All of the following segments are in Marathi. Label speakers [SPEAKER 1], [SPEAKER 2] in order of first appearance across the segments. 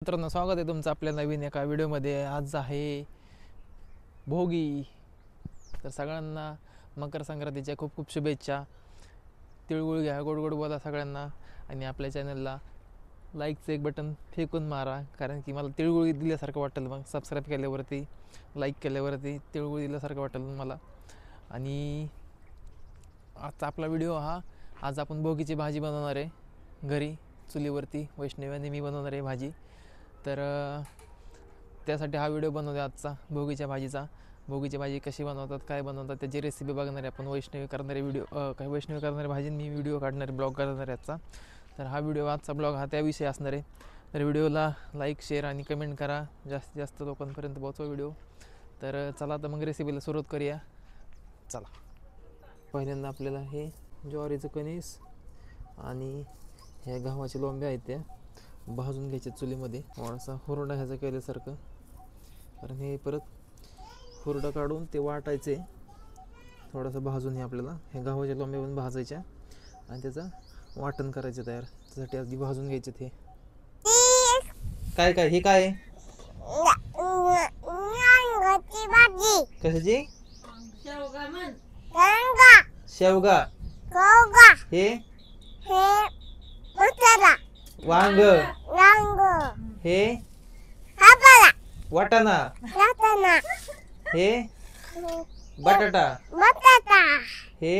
[SPEAKER 1] मित्रांनो, स्वागत आहे तुमचं आपल्या नवीन एका व्हिडिओमध्ये. आज आहे भोगी. तर सगळ्यांना मकर संक्रांतीच्या खूप खूप शुभेच्छा. तिळगुळ घ्या, गोड गोड बोला सगळ्यांना. आणि आपल्या चॅनलला लाईकचं एक बटन फेकून मारा, कारण की मला तिळगुळ दिल्यासारखं वाटेल. मग सबस्क्राईब केल्यावरती, लाईक केल्यावरती तिळगुळ दिल्यासारखं वाटेल मला. आणि आजचा आपला व्हिडिओ आज आपण भोगीची भाजी बनवणार आहे घरी चुलीवरती. वैष्णवी आणि मी बनवणार आहे भाजी. तर त्यासाठी हा व्हिडिओ बनवतो आजचा भोगीच्या भाजीचा. भोगीची भाजी कशी बनवतात, काय बनवतात, त्याची रेसिपी बघणार आहे आपण. वैष्णवी करणारे व्हिडिओ, काही वैष्णवी करणारे भाजी, मी व्हिडिओ काढणारे, ब्लॉग करणार आहे आजचा. तर हा व्हिडिओ, आजचा ब्लॉग हा त्याविषयी असणार आहे. तर व्हिडिओला लाईक, शेअर आणि कमेंट करा. जास्तीत जास्त लोकांपर्यंत पोहोचवा व्हिडिओ. तर चला आता मग रेसिपीला सुरुवात करूया. चला. पहिल्यांदा आपल्याला हे ज्वारीचं कणीस आणि ह्या गव्हाचे लोंब्या आहेत त्या भाजून घ्यायचे चुलीमध्ये. थोडासा हुरडा ह्याचा केल्यासारखं, कारण हे परत हुरडा काढून ते वाटायचे. थोडंसं भाजून हे आपल्याला हे गव्हाच्या लोंब्या पण भाजायच्या आणि त्याचं वाटण करायचं तयार. त्यासाठी आधी भाजून घ्यायचे. ते काय काय हे काय कशाची? शेवगा. हे वांग. हे वाटाणा. हे बटाटा. हे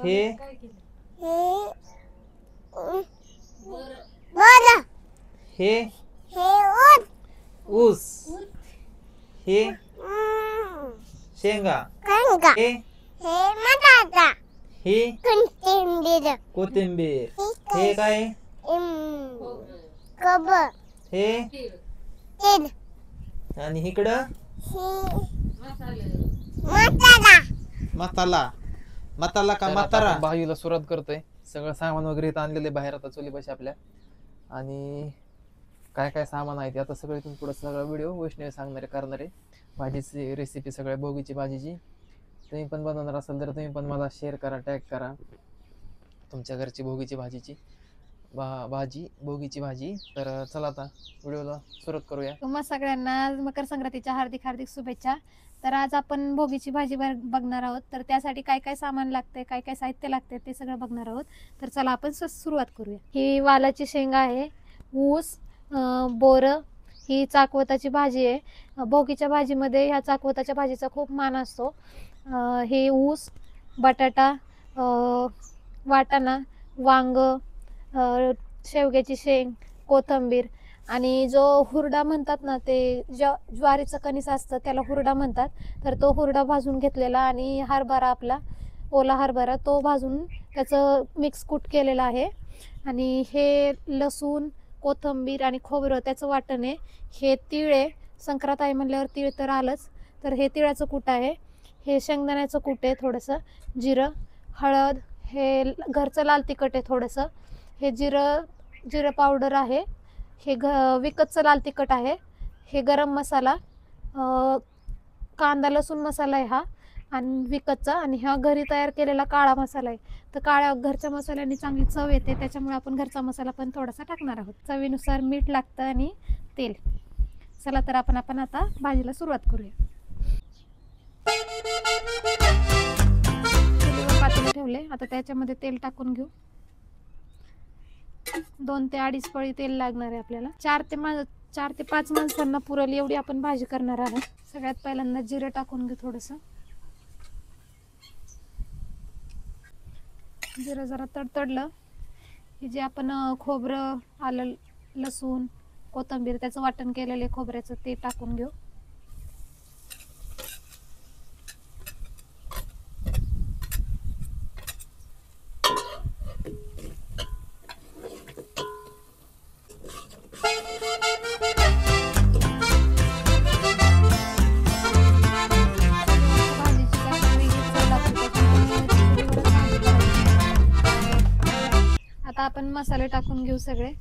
[SPEAKER 1] हे हे ऊस. हे शेंगा. हे ही कोथिंबीर. हे काय? हे आणि इकडं मसाला. मसाला का म्हातारा. भाजीला सुरुवात करतोय. सगळं सामान वगैरे इथं आणलेलं आहे बाहेर आता चुलीपाशी आपल्या. आणि काय काय सामान आहे ते आता सगळं इथून पुढं सगळं व्हिडिओ वैष्णवी सांगणारे करणारे. भाजीची रेसिपी सगळ्या भोगीची भाजीची. तुम्ही पण बनवणार असाल तर तुम्ही पण मला शेअर करा, टॅग करा तुमच्या घरची भोगीची भाजीची भाजी भोगीची भाजी. तर चला आता व्हिडिओला सुरुवात करूया.
[SPEAKER 2] तुम्हा सगळ्यांना मकर संक्रांतीच्या हार्दिक हार्दिक शुभेच्छा. तर आज आपण भोगीची भाजी बघणार आहोत. तर त्यासाठी काय काय सामान लागते, काय काय साहित्य लागते ते सगळं बघणार आहोत. तर चला आपण सुरुवात करूया. ही वालाची शेंगा आहे, ऊस, बोरं, ही चाकवताची भाजी आहे. भोगीच्या भाजीमध्ये ह्या चाकवताच्या भाजीचा खूप मान असतो. हे ऊस, बटाटा, वाटाणा, वांग, शेवग्याची शेंग, कोथिंबीर आणि जो हुरडा म्हणतात ना, ते ज्वारीचं कणीस असतं त्याला हुरडा म्हणतात. तर तो हुरडा भाजून घेतलेला आणि हरभरा, आपला ओला हरभरा, तो भाजून त्याचं मिक्स कूट केलेला आहे. आणि हे लसूण, कोथिंबीर आणि खोबरं त्याचं वाटण आहे. हे तीळ आहे, संक्रांत आहे म्हणल्यावर तीळ तर आलंच. तर हे तिळाचं कूट आहे. हे शेंगदाण्याचं कूट आहे, थोडंसं जिरं, हळद, हे घरचं लाल तिखट आहे थोडंसं, हे जिरं पावडर आहे, हे विकतचं लाल तिखट आहे, हे गरम मसाला, कांदा लसूण मसाला आहे हा आणि विकतचा. आणि हा घरी तयार केलेला काळा मसाला आहे. तर घरच्या मसाल्याने चांगली चव येते, त्याच्यामुळे आपण घरचा मसाला पण थोडासा टाकणार आहोत. चवीनुसार मीठ लागतं आणि तेल. चला तर आपण आता भाजीला सुरुवात करूया. पातेलं ठेवले, आता त्याच्यामध्ये तेल टाकून घेऊ. 2 ते 2.5 पळी तेल लागणार आहे आपल्याला. 4 ते 5 माणसांना पुरेल एवढी आपण भाजी करणार आहोत. सगळ्यात पहिल्यांदा जिरं टाकून घेऊ थोडंसं. जिरं जरा तडतडलं हे जे आपण खोबरं, आलं, लसूण, कोथिंबीर त्याचं वाटण केलेलं आहे खोबऱ्याचं, ते टाकून घेऊ. आता आपण मसाले टाकून घेऊ सगळे.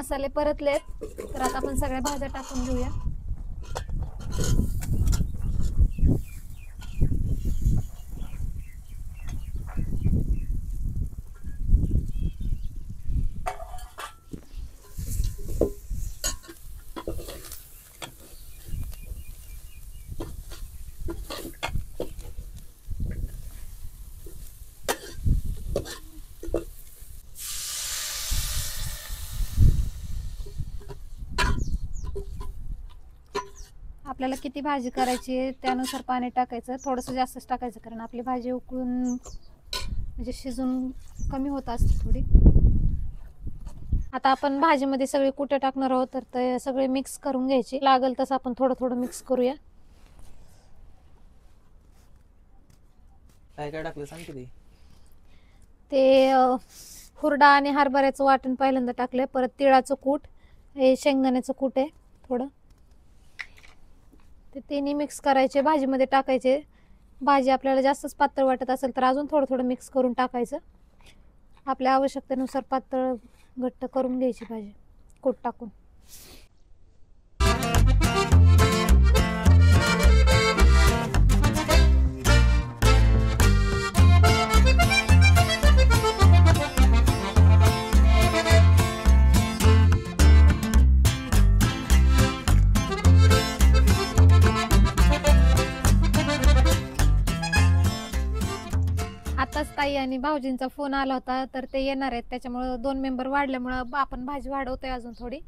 [SPEAKER 2] मसाले परतलेत तर आता आपण सगळ्या भाज्या टाकून घेऊया. आपल्याला किती भाजी करायची आहे त्यानुसार पाणी टाकायचं. थोडंसं जास्तच टाकायचं कारण आपली भाजी उकळून म्हणजे शिजून कमी होत असते थोडी. आता आपण भाजीमध्ये सगळे कुटे टाकणार आहोत तर ते सगळे मिक्स करून घ्यायचे. लागेल तसं आपण थोडं थोडं मिक्स करूया.
[SPEAKER 1] काय काय टाकलं सांग की
[SPEAKER 2] ते हुरडा आणि हरभऱ्याचं वाटण पहिल्यांदा टाकलंय. परत तिळाचं कूट, हे शेंगदाण्याचं कूट आहे थोडं. ते तिन्ही मिक्स करायचे, भाजीमध्ये टाकायचे. भाजी आपल्याला जास्तच पातळ वाटत असेल तर अजून थोडं थोडं मिक्स करून टाकायचं. आपल्या आवश्यकतेनुसार पातळ घट्ट करून घ्यायची भाजी कूट टाकून. आताच ताई आणि भाऊजींचा फोन आला होता तर ते येणार आहेत. त्याच्यामुळं 2 मेंबर वाढल्यामुळं आपण भाजी वाढवतोय अजून थोडी.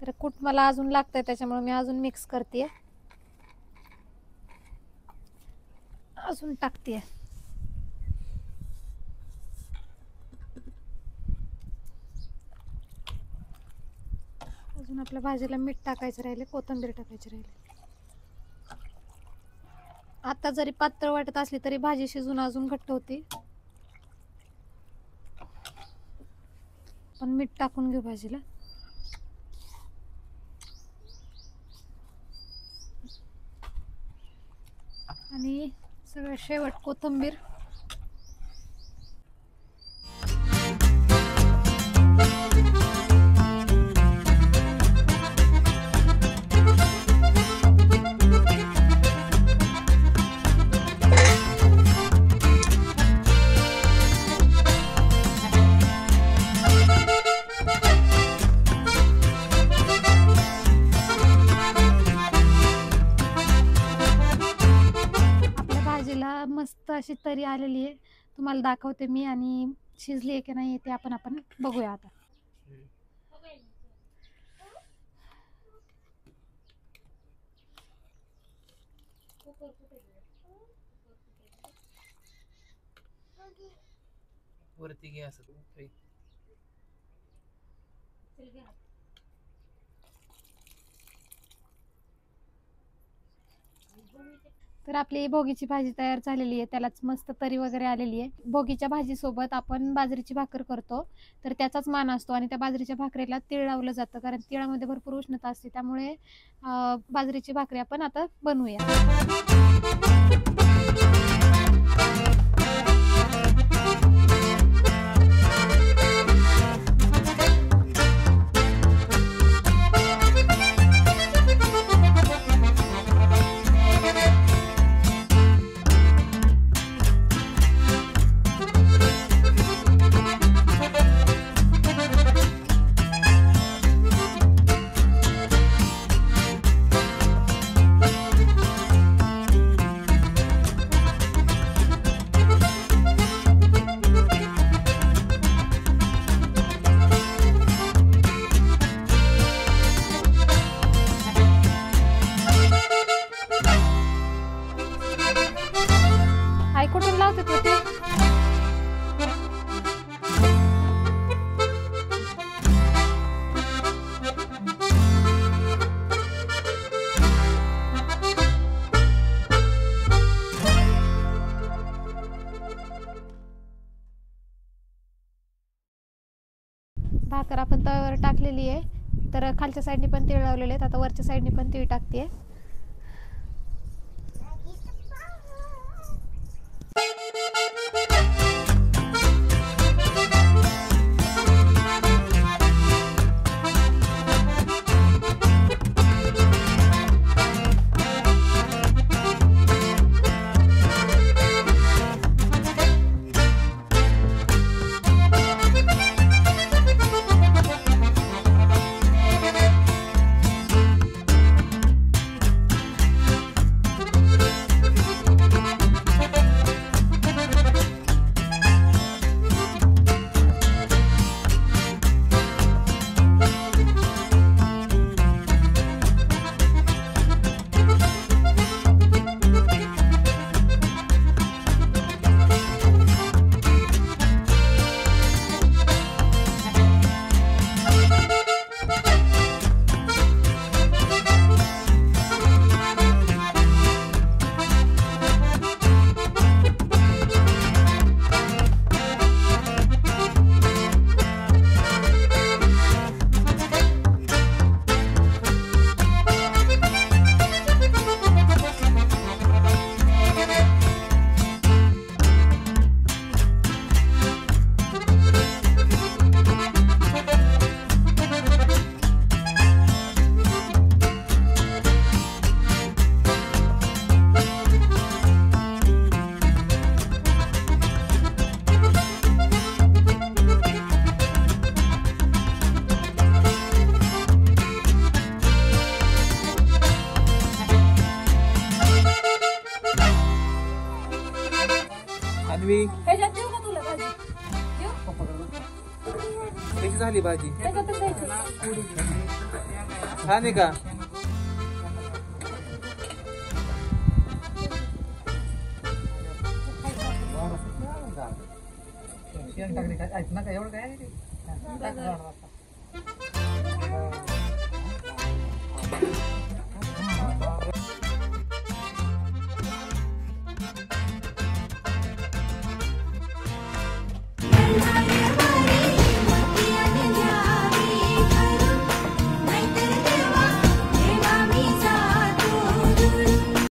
[SPEAKER 2] तर कूट मला अजून लागतंय त्याच्यामुळे मी अजून मिक्स करते, अजून टाकते. अजून आपल्या भाजीला मीठ टाकायचं राहिले, कोथिंबीर टाकायची राहिली. आता जरी पातळ वाटत असली तरी भाजी शिजून अजून घट्ट होती. पण मीठ टाकून घेऊ भाजीला. आणि सगळं शेवट कोथिंबीर. मस्त अशी तरी आलेली आहे. तुम्हाला दाखवते मी आणि शिजली आहे की नाही ते आपण बघूया आता.
[SPEAKER 1] वरती घे असं
[SPEAKER 2] तर आपली भोगीची भाजी तयार झालेली आहे. त्यालाच मस्त तरी वगैरे आलेली आहे. भोगीच्या भाजीसोबत आपण बाजरीची भाकर करतो तर त्याचाच मान असतो आणि त्या बाजरीच्या भाकरीला तीळ लावलं जातं कारण तिळामध्ये भरपूर उष्णता असते. त्यामुळे बाजरीची भाकरी आपण आता बनवूया. कुठून लावते तू ते? भाकर आपण तव्यावर टाकलेली आहे तर खालच्या साईडने पण तीळ लावलेले आहेत. आता वरच्या साईडने पण तीळ टाकते.
[SPEAKER 1] मी
[SPEAKER 2] ह्याच्यात देऊ का तुला भाजी देऊ
[SPEAKER 1] कशी झाली भाजी
[SPEAKER 2] त्याच्यातच द्यायचं.
[SPEAKER 1] छान आहे का
[SPEAKER 3] Bye.